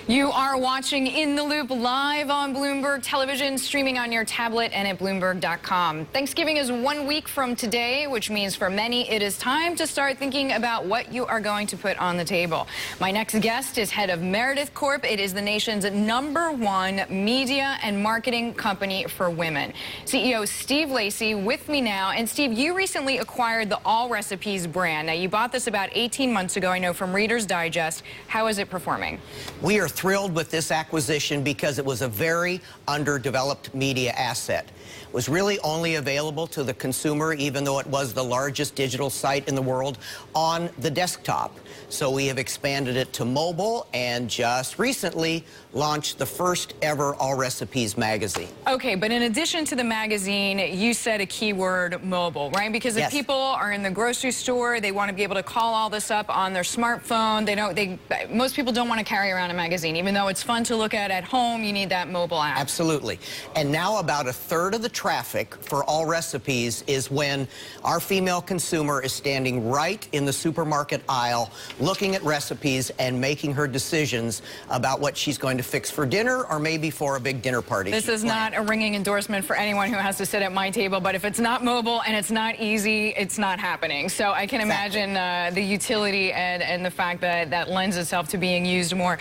You are watching In the Loop live on Bloomberg Television, streaming on your tablet and at Bloomberg.com. Thanksgiving is 1 week from today, which means for many it is time to start thinking about what you are going to put on the table. My next guest is head of Meredith Corp. It is the nation's #1 media and marketing company for women. CEO Steve Lacy with me now. And Steve, you recently acquired the Allrecipes brand. Now, you bought this about 18 months ago, I know, from Reader's Digest. How is it performing? We are thrilled with this acquisition because it was a very underdeveloped media asset. It was really only available to the consumer, even though it was the largest digital site in the world, on the desktop. So we have expanded it to mobile and just recently launched the first ever Allrecipes magazine. Okay, but in addition to the magazine, you said a keyword, mobile, right? Because if Yes. people are in the grocery store, they want to be able to call all this up on their smartphone. Most people don't want to carry around a magazine. Even though it's fun to look at home, you need that mobile app. Absolutely. And now about a third of the traffic for Allrecipes is when our female consumer is standing right in the supermarket aisle, looking at recipes and making her decisions about what she's going to fix for dinner or maybe for a big dinner party. This is not a ringing endorsement for anyone who has to sit at my table, but if it's not mobile and it's not easy, it's not happening. So I can imagine the utility and the fact that that lends itself to being used more.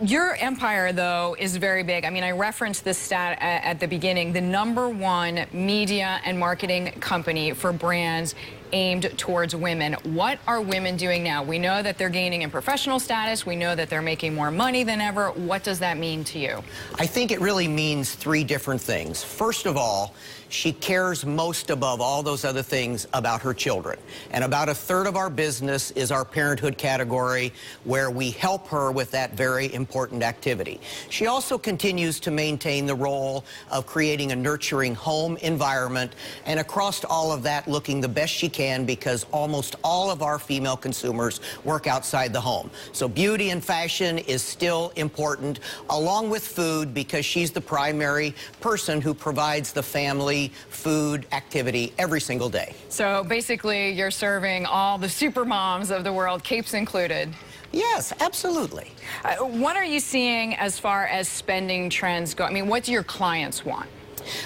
Your empire, though, is very big. I mean, I referenced this stat at the beginning, the #1 media and marketing company for brands aimed towards women. What are women doing now? We know that they're gaining in professional status. We know that they're making more money than ever. What does that mean to you? I think it really means three different things. First of all, she cares most above all those other things about her children. And about a third of our business is our parenthood category, where we help her with that very important activity. She also continues to maintain the role of creating a nurturing home environment, and across all of that, looking the best she can, because almost all of our female consumers work outside the home. So beauty and fashion is still important, along with food, because she's the primary person who provides the family food activity every single day. So basically, you're serving all the super moms of the world, capes included. Yes, absolutely. What are you seeing as far as spending trends go? I mean, what do your clients want?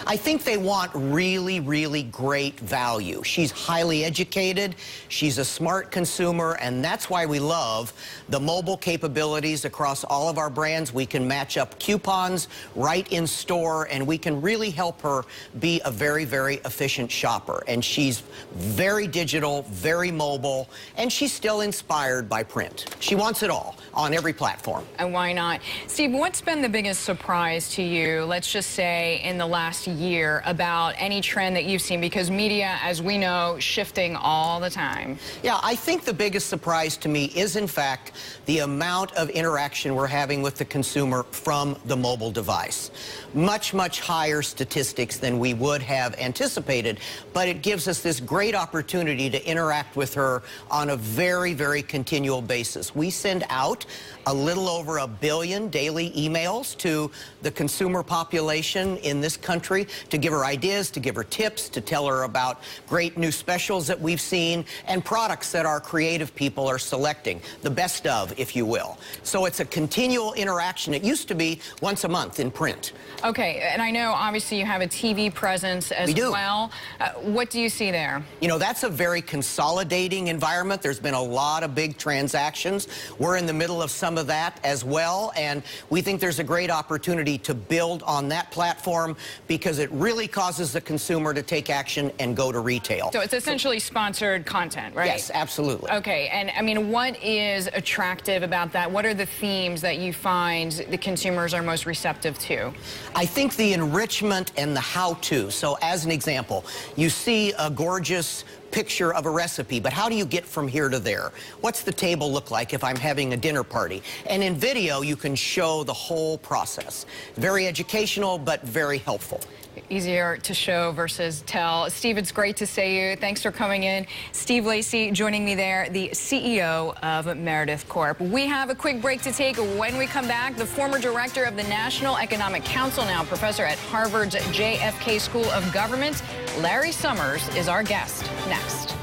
I think they want really, really great value. She's highly educated, she's a smart consumer, and that's why we love the mobile capabilities across all of our brands. We can match up coupons right in store, and we can really help her be a very, very efficient shopper. And she's very digital, very mobile, and she's still inspired by print. She wants it all on every platform. And why not? Steve, what's been the biggest surprise to you, let's just say in the last year, about any trend that you've seen? Because media, as we know, shifting all the time. Yeah, I think the biggest surprise to me is, in fact, the amount of interaction we're having with the consumer from the mobile device. Much, much higher statistics than we would have anticipated, but it gives us this great opportunity to interact with her on a very, very continual basis. We send out a little over 1 billion daily emails to the consumer population in this country to give her ideas, to give her tips, to tell her about great new specials that we've seen and products that our creative people are selecting, the best of, if you will. So it's a continual interaction. It used to be once a month in print. Okay, and I know obviously you have a TV presence as well. What do you see there? You know, that's a very consolidating environment. There's been a lot of big transactions. We're in the middle of some of that as well, and we think there's a great opportunity to build on that platform because it really causes the consumer to take action and go to retail. So it's essentially sponsored content, right? Yes, absolutely. Okay, and I mean, what is attractive about that? What are the themes that you find the consumers are most receptive to? I think the enrichment and the how-to. So as an example, you see a gorgeous picture of a recipe, but how do you get from here to there? What's the table look like if I'm having a dinner party? And in video, you can show the whole process. Very educational, but very helpful. Easier to show versus tell. Steve, it's great to see you. Thanks for coming in. Steve Lacy joining me there, the CEO of Meredith Corp. We have a quick break to take. When we come back, the former director of the National Economic Council, now professor at Harvard's JFK School of Government, Larry Summers, is our guest next.